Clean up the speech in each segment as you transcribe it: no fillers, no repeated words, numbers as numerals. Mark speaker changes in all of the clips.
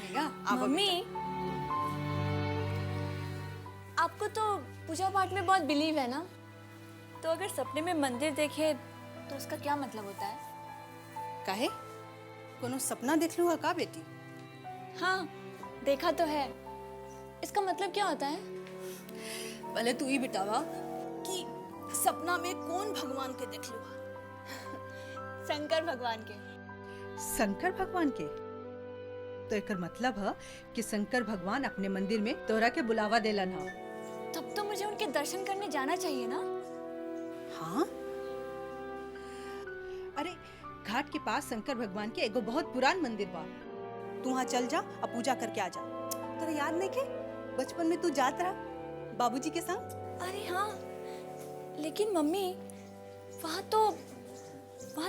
Speaker 1: रहेगा। आप
Speaker 2: मम्मी, आपको तो पूजा पाठ में बहुत बिलीव है ना, तो अगर सपने में मंदिर देखे तो उसका क्या मतलब होता है?
Speaker 1: काहे कोनो सपना देख लूँगा का बेटी?
Speaker 2: हाँ, देखा तो है। इसका मतलब क्या होता है?
Speaker 1: पहले तू ही बतावा कि सपना में कौन भगवान के देख लूँगा?
Speaker 2: शंकर भगवान के।
Speaker 3: शंकर भगवान के? तो एकर मतलब है कि शंकर भगवान अपने मंदिर में तोरा के बुलावा देलन हा।
Speaker 2: तब तो मुझे उनके दर्शन करने जाना चाहिए ना?
Speaker 1: हाँ,
Speaker 3: अरे घाट के पास शंकर भगवान के एगो बहुत पुरान मंदिर बा।
Speaker 1: तू वहाँ चल जा और पूजा करके आ जा। तेरा याद नहीं के बचपन में तू जात रहा बाबूजी के संग?
Speaker 2: अरे हाँ, लेकिन मम्मी वहाँ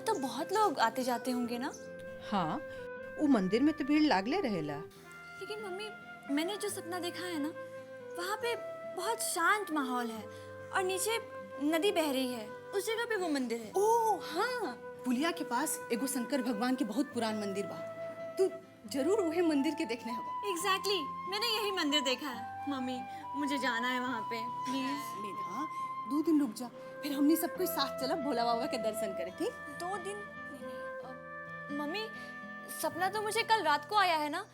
Speaker 2: तो बहुत लोग आते जाते होंगे ना?
Speaker 3: हाँ, वो मंदिर में तो भीड़ लागले रहेला।
Speaker 2: लेकिन मम्मी, मैंने जो सपना देखा है ना, वहाँ पे बहुत शांत माहौल है और नीचे नदी बह रही है। उस जगह पे वो मंदिर है।
Speaker 1: ओह हाँ, पुलिया के पास एगो शंकर भगवान के बहुत पुरान मंदिर बा। तू जरूर वही मंदिर के देखने हवा।
Speaker 2: एग्जैक्टली, मैंने यही मंदिर देखा है। मम्मी, मुझे जाना है वहाँ पे, प्लीज।
Speaker 1: मेधा, 2 दिन रुक जा, फिर हमने सब कोई साथ चलब भोला बाबा के दर्शन करे, ठीक?
Speaker 2: 2 दिन? नहीं, मम्मी, सपना तो मुझे कल रात को आया है ना,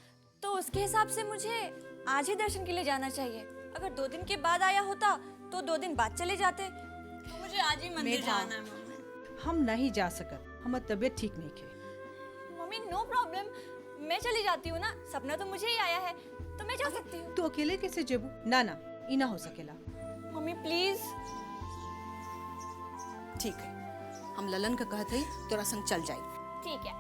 Speaker 2: तो उसके हिसाब से मुझे आज ही दर्शन के लिए जाना चाहिए। अगर 2 दिन के बाद आया होता तो 2 दिन बाद चले जाते। तो मुझे आज ही मंदिर जाना है मम्मी।
Speaker 3: हम नहीं जा सकत, हमार तबीयत ठीक नहीं है।
Speaker 2: मम्मी, नो प्रॉब्लम, मैं चली जाती हूँ ना। सपना तो मुझे ही आया है, तो मैं जा सकती हूँ।
Speaker 3: तू अकेले कैसे जेबू? ना ना, ई ना हो सकेला।
Speaker 2: Mummy please.
Speaker 1: ठीक है, हम ललन का कहते ही तोरा संग चल जाए।
Speaker 2: ठीक है,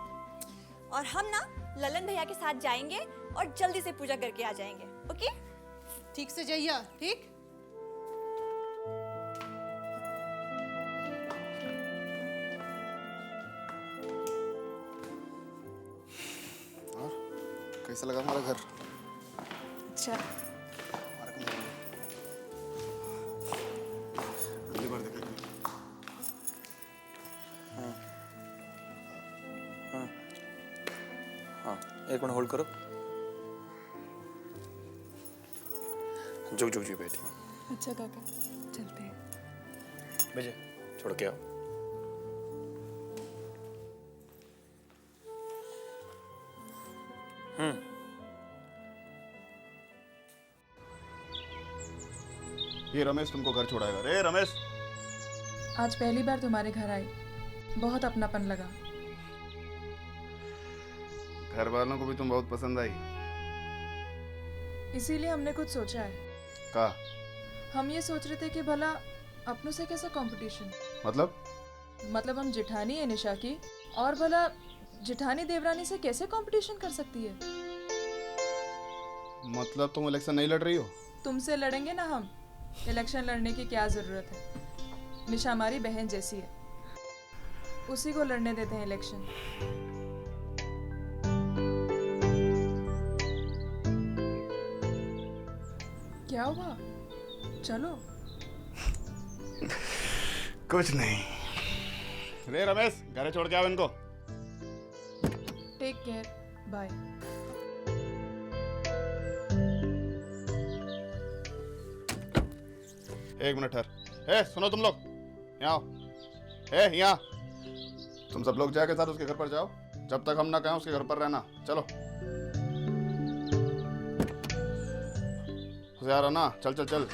Speaker 2: और हम ना ललन भैया के साथ जाएंगे और जल्दी से पूजा करके आ जाएंगे। ओके?
Speaker 1: ठीक से जाइया, ठीक?
Speaker 4: और कैसा लगा हमारा घर?
Speaker 2: अच्छा।
Speaker 4: पहली बार देखा।
Speaker 5: हाँ, एक मिनट होल्ड करो। जुग जुग जी बैठी।
Speaker 2: अच्छा काका, चलते हैं।
Speaker 5: भेजे छोड़ के आओ।
Speaker 4: ये रमेश तुमको घर छोड़ाएगा। रे रमेश,
Speaker 6: आज पहली बार तुम्हारे घर आई, बहुत अपनापन लगा।
Speaker 4: घर वालों को भी तुम बहुत पसंद आई।
Speaker 6: इसीलिए हमने कुछ सोचा है।
Speaker 4: का
Speaker 6: हम ये सोच रहे थे कि भला अपनों से कैसा कंपटीशन।
Speaker 4: मतलब
Speaker 6: हम जिठानी है निशा की, और भला जिठानी देवरानी से कैसे कंपटीशन कर सकती है।
Speaker 4: मतलब तुम इलेक्शन नहीं लड़ रही हो?
Speaker 6: तुमसे लड़ेंगे ना हम। इलेक्शन लड़ने की क्या जरूरत है, निशा हमारी बहन जैसी है, उसी को लड़ने देते हैं इलेक्शन। क्या हुआ? चलो।
Speaker 4: कुछ नहीं। रे रमेश, घर छोड़ के आओ इनको।
Speaker 6: Take care, bye.
Speaker 4: एक मिनट ठहर। ए सुनो तुम लोग, यहाँ आओ। ए यहाँ, तुम सब लोग जाके साथ उसके घर पर जाओ। जब तक हम ना कहें उसके घर पर रहना। चलो यार, ना चल चल चल।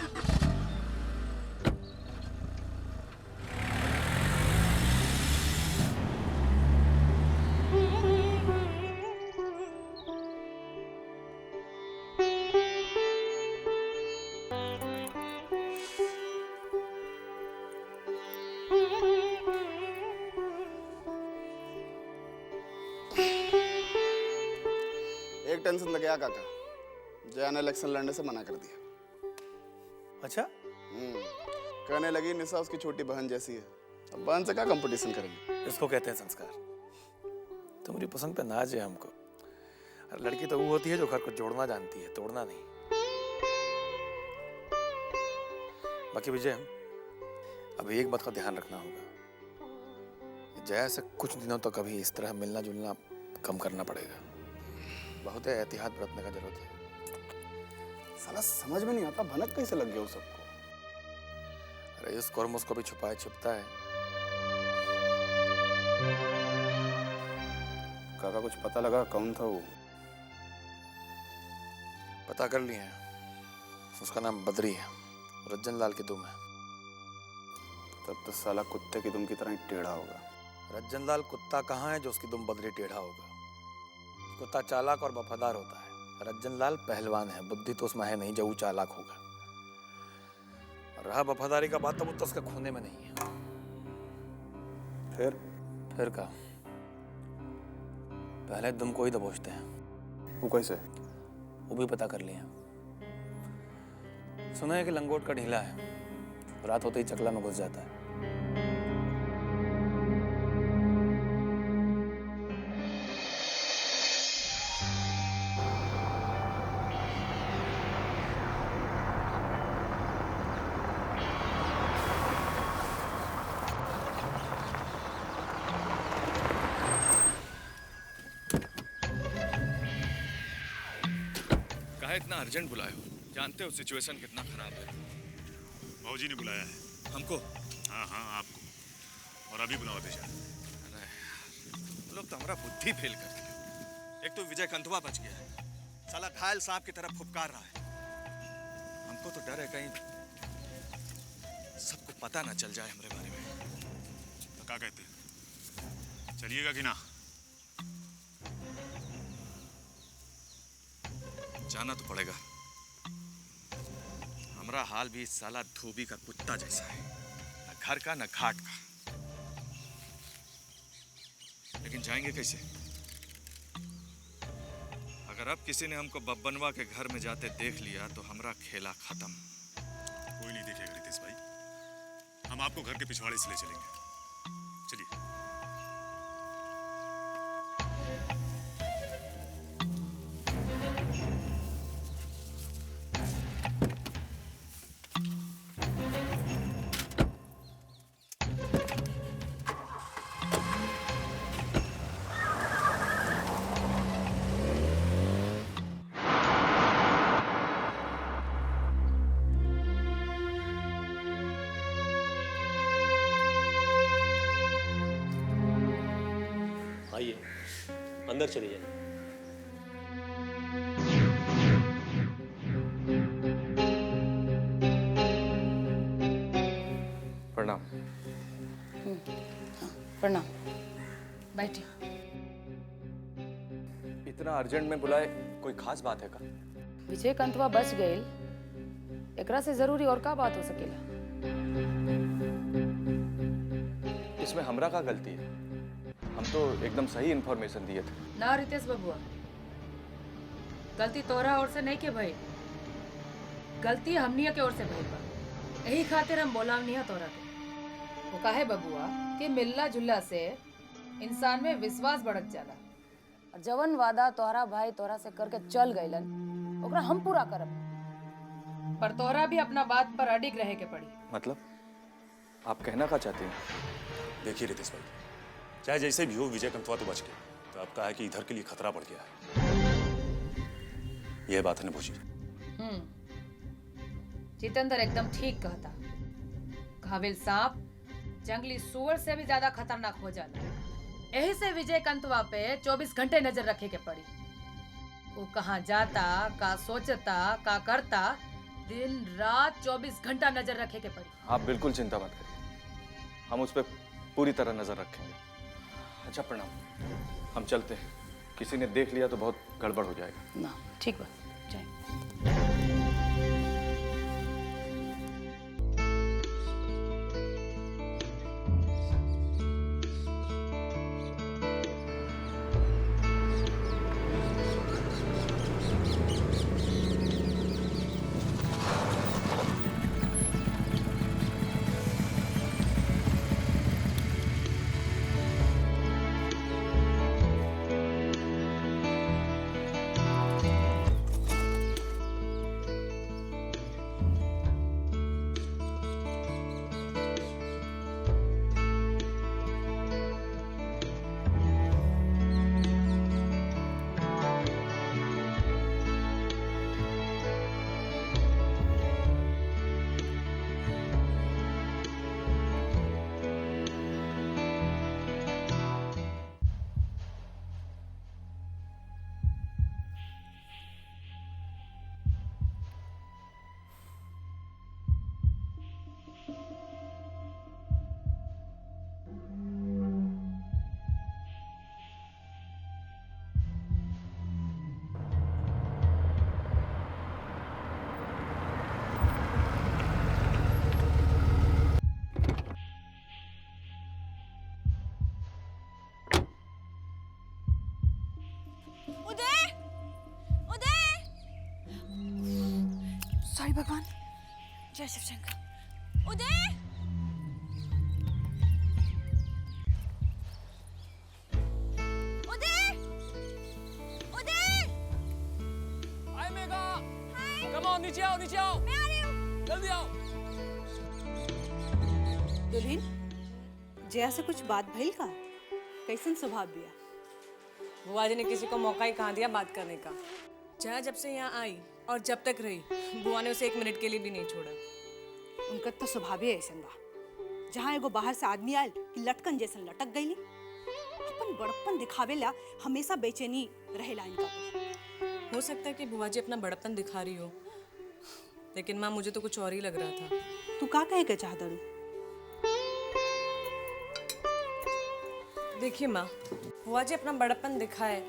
Speaker 4: एक टेंशन लग गया काका, जया ने इलेक्शन लड़ने से मना कर दिया।
Speaker 5: अच्छा,
Speaker 4: कहने लगी निशा उसकी छोटी बहन जैसी है, अब बहन से क्या कंपटीशन करेंगे।
Speaker 5: इसको कहते हैं संस्कार। तुम्हारी पसंद पे नाज है हमको। और लड़की तो वो होती है जो घर को जोड़ना जानती है, तोड़ना नहीं। बाकी विजय, अब एक बात का ध्यान रखना होगा, जया से कुछ दिनों तक अभी इस तरह मिलना जुलना कम करना पड़ेगा। बहुत है एहतियात बरतने का जरूरत है।
Speaker 4: साला समझ में नहीं आता भनक कैसे लग गया उस सबको।
Speaker 5: अरे इस कर्मोस को भी छुपाए छिपता है।
Speaker 4: काका कुछ पता लगा कौन था वो?
Speaker 5: पता कर लिए हैं, उसका नाम बद्री है, रज्जन लाल की दुम है।
Speaker 4: तब तो साला कुत्ते की दुम की तरह ही टेढ़ा होगा।
Speaker 5: रज्जन लाल कुत्ता कहाँ है जो उसकी दुम बद्री टेढ़ा होगा। कुत्ता चालाक और वफादार होता है, रज्जन लाल पहलवान है, बुद्धि तो उसमें है नहीं जो वो चालाक होगा। रहा वफादारी का बात, तो वो तो उसके खूने में नहीं है।
Speaker 4: फिर
Speaker 5: का पहले दुम को ही दबोचते हैं।
Speaker 4: वो कैसे?
Speaker 5: वो भी पता कर लिया। सुना है कि लंगोट का ढीला है, रात होते ही चकला में घुस जाता है।
Speaker 7: कहा इतना अर्जेंट बुलाए हो? जानते हो सिचुएशन कितना खराब है।
Speaker 8: भाजी ने बुलाया है।
Speaker 7: हमको?
Speaker 8: हाँ हाँ आपको, और अभी बुलावा दे जाए।
Speaker 7: अरे यार, लोग तो हमारा बुद्धि फेल कर दिया। एक तो विजय कंधवा बच गया है, साला घायल सांप की तरह फुफकार रहा है। हमको तो डर है कहीं सबको पता ना चल जाए हमारे बारे में।
Speaker 8: तो क्या कहते हैं, चलिएगा कि ना?
Speaker 7: जाना तो पड़ेगा। हमारा हाल भी इस साला धोबी का कुत्ता जैसा है, न घर का न घाट का। लेकिन जाएंगे कैसे? अगर अब किसी ने हमको बब्बनवा के घर में जाते देख लिया तो हमारा खेला खत्म।
Speaker 8: कोई नहीं देखेगा रितेश भाई, हम आपको घर के पिछवाड़े से ले चलेंगे। चलिए।
Speaker 9: आइए अंदर चलिए जाइए।
Speaker 5: प्रणाम।
Speaker 1: प्रणाम। बैठिए।
Speaker 10: इतना अर्जेंट में बुलाए, कोई खास बात है का?
Speaker 11: विजय कंतवा बच गए, एकरा से जरूरी और का बात हो सकेला?
Speaker 10: इसमें हमरा का गलती है? हम तो एकदम सही इन्फॉर्मेशन दिए थे।
Speaker 11: ना रितेश बबुआ, गलती तोरा ओर से नहीं के भाई, गलती हमनिया के ओर से भइल बा। यही खातिर हम बोलावनी है तोरा के। वो काहे बबुआ कि मिलना जुलला से इंसान में विश्वास बढ़त जाला, और जवन वादा तोहरा भाई तोरा से करके चल गइलन ओकरा हम पूरा करब, पर तोहरा भी अपना बात पर अडिग रहे के पड़ी।
Speaker 10: मतलब आप कहना क्या चाहते हैं?
Speaker 8: देखिए रितेश भाई, चाहे जैसे भी हो, विजय कंथवा तो बच गए, तो अब कहा है कि इधर के लिए खतरा बढ़ गया है। यह बात है ना भोजी?
Speaker 11: जितेंद्र एकदम ठीक कहता। घाविल सांप जंगली सुअर से भी ज्यादा खतरनाक हो जाता। यही से विजय कंतवा पे 24 घंटे नजर रखे के पड़ी। वो कहाँ जाता, का सोचता, का करता, दिन रात 24 घंटा नजर रखे के पड़ी।
Speaker 10: आप बिल्कुल चिंता मत करिए, हम उस पर पूरी तरह नजर रखेंगे। अच्छा प्रणाम, हम चलते हैं, किसी ने देख लिया तो बहुत गड़बड़ हो जाएगा।
Speaker 11: ना ठीक बा, जाए।
Speaker 1: हे भगवान।
Speaker 2: जय शिव शंकर। उदय, उदय, उदय।
Speaker 12: हाय मेघा, कम ऑन, नीचे आओ, नीचे आओ।
Speaker 2: मैं आ रही हूँ।
Speaker 12: जल्दी आओ।
Speaker 1: दुल्हन, जया से कुछ बात भइल का? कैसन स्वभाव बिया?
Speaker 11: बुआ जी ने किसी को मौका ही कहाँ दिया बात करने का। जया जब से यहाँ आई और जब तक रही, बुआ ने उसे 1 मिनट के लिए भी नहीं छोड़ा।
Speaker 1: उनका तो स्वभाव ही ऐसन बा। जहाँ एगो बाहर से आदमी आयल कि लटकन जैसन लटक गईली। अपन बड़प्पन दिखावेला हमेशा बेचैनी रहेला इनका पर।
Speaker 11: हो सकता है कि बुआ जी अपना बड़प्पन दिखा रही हो, लेकिन माँ मुझे तो कुछ और ही लग रहा था।
Speaker 1: तू का कहे के चाहता रू?
Speaker 11: देखिए माँ, बुआ जी अपना बड़प्पन दिखाए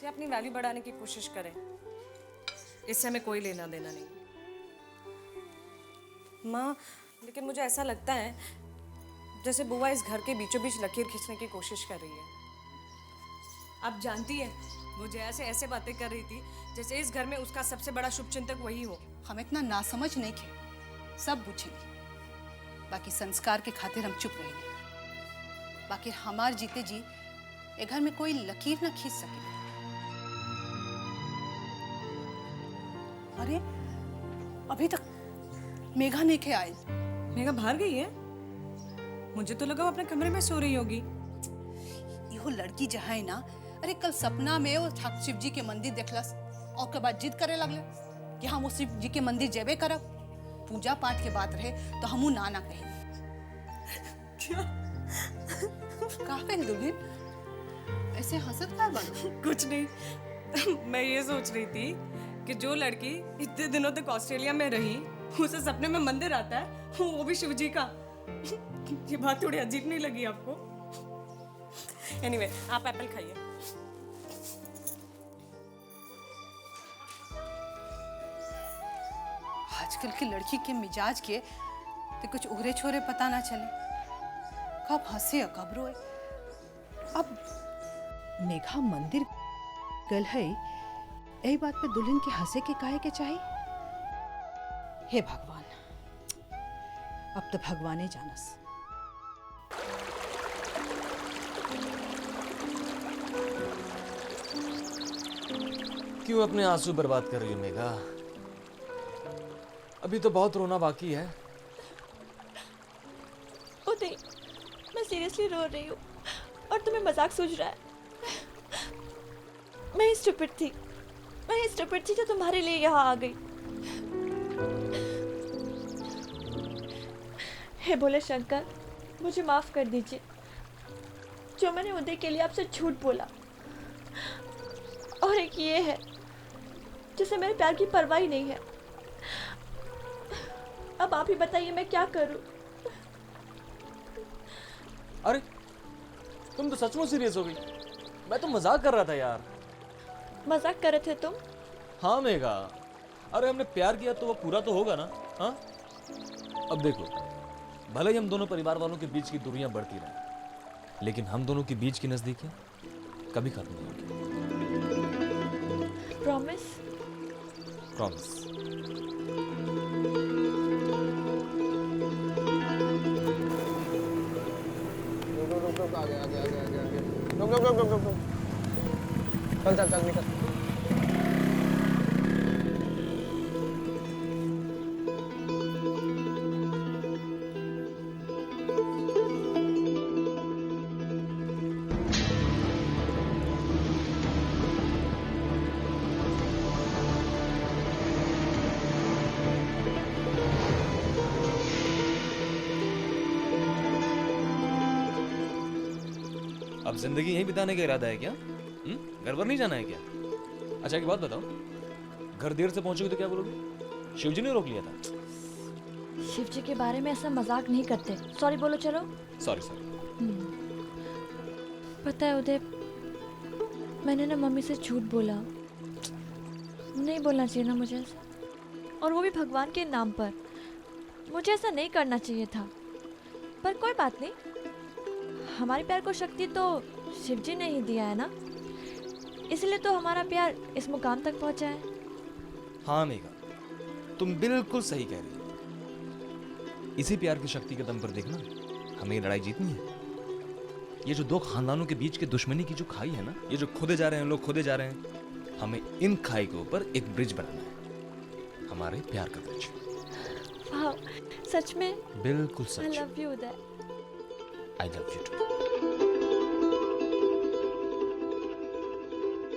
Speaker 11: या अपनी वैल्यू बढ़ाने की कोशिश करे, इससे हमें कोई लेना देना नहीं। माँ, लेकिन मुझे ऐसा लगता है जैसे बुआ इस घर के बीचों बीच लकीर खींचने की कोशिश कर रही है। आप जानती है, वो जया से ऐसे बातें कर रही थी जैसे इस घर में उसका सबसे बड़ा शुभचिंतक वही हो।
Speaker 1: हम इतना नासमझ नहीं थे, सब बुझे। बाकी संस्कार के खातिर हम चुप रहे। बाकी हमार जीते जी ए घर में कोई लकीर ना खींच सके। अरे अभी तक मेघा नहीं खे आए।
Speaker 11: मेघा बाहर गई है? मुझे तो लगा वो अपने कमरे में सो रही होगी।
Speaker 1: यो लड़की जहाँ है ना, अरे कल सपना में वो शिव जी के मंदिर देखलस और के बाद जिद करे लगले कि हम वो शिव जी के मंदिर जेबे करब। पूजा पाठ के बात रहे तो हमू ना ना कहे। का कहे दुल्हन, ऐसे हंसत का बनो?
Speaker 11: कुछ नहीं, मैं ये सोच रही थी कि जो लड़की इतने दिनों तक ऑस्ट्रेलिया में रही, उसे सपने में मंदिर आता है, वो भी शिव जी का। ये बात थोड़ी अजीब नहीं लगी आपको? एनीवे, आप एप्पल खाइए।
Speaker 1: आजकल की लड़की के मिजाज के तो कुछ उहरे छोरे पता ना चले, कब हंसे और कब रोए। अब मेघा मंदिर गल है, यही बात पे दुल्हन के हंसे के काहे के चाहिए? हे भगवान, अब तो भगवान ही जानस।
Speaker 12: क्यों अपने आंसू बर्बाद कर रही हो मेघा? अभी तो बहुत रोना बाकी है।
Speaker 2: उदय, मैं सीरियसली रो रही हूँ और तुम्हें मजाक सूझ रहा है। मैं ही स्टूपिड थी जो तुम्हारे लिए यहाँ आ गई। हे भोले शंकर, मुझे माफ कर दीजिए जो मैंने उदय के लिए आपसे झूठ बोला। और एक ये है जिसे मेरे प्यार की परवाह ही नहीं है। अब आप ही बताइए मैं क्या करूं?
Speaker 12: अरे तुम तो सचमुच सीरियस हो गई। मैं तो मजाक कर रहा था यार।
Speaker 2: मजाक कर रहे थे तुम?
Speaker 12: हाँ मेघा, अरे हमने प्यार किया तो वो पूरा तो होगा ना? हाँ, अब देखो, भले ही हम दोनों परिवार वालों के बीच की दूरियां बढ़ती रहें, लेकिन हम दोनों के बीच की नजदीकियां कभी खत्म नहीं होगी।
Speaker 2: प्रॉमिस?
Speaker 12: प्रॉमिस।
Speaker 10: चल निकल।
Speaker 12: अब जिंदगी यहीं बिताने का इरादा है क्या? घर पर नहीं जाना है क्या? अच्छा एक बात बताओ, घर देर से पहुंचोगे तो क्या बोलोगे? शिवजी ने रोक लिया था।
Speaker 2: शिव जी के बारे में ऐसा मजाक नहीं करते। सॉरी बोलो चलो।
Speaker 12: Sorry sorry.
Speaker 2: पता है उदय, मैंने ना मम्मी से झूठ बोला। नहीं बोलना चाहिए ना मुझे ऐसा, और वो भी भगवान के नाम पर। मुझे ऐसा नहीं करना चाहिए था, पर कोई बात नहीं। हमारे प्यार को शक्ति तो शिव जी ने ही दिया है ना, इसलिए तो हमारा प्यार इस मुकाम तक पहुंचा है।
Speaker 12: हाँ मेघा, तुम बिल्कुल सही कह रही हो। इसी प्यार की शक्ति के दम पर देखना, हमें ये लड़ाई जीतनी है। ये जो दो खानदानों के बीच की दुश्मनी की जो खाई है ना, ये जो खोदे जा रहे हैं लोग, खोदे जा रहे हैं, हमें इन खाई के ऊपर एक ब्रिज बनाना है, हमारे प्यार का ब्रिज।
Speaker 2: वाह, सच में?
Speaker 12: बिल्कुल
Speaker 2: I
Speaker 12: such.
Speaker 2: love you, Uday.
Speaker 12: I love you too.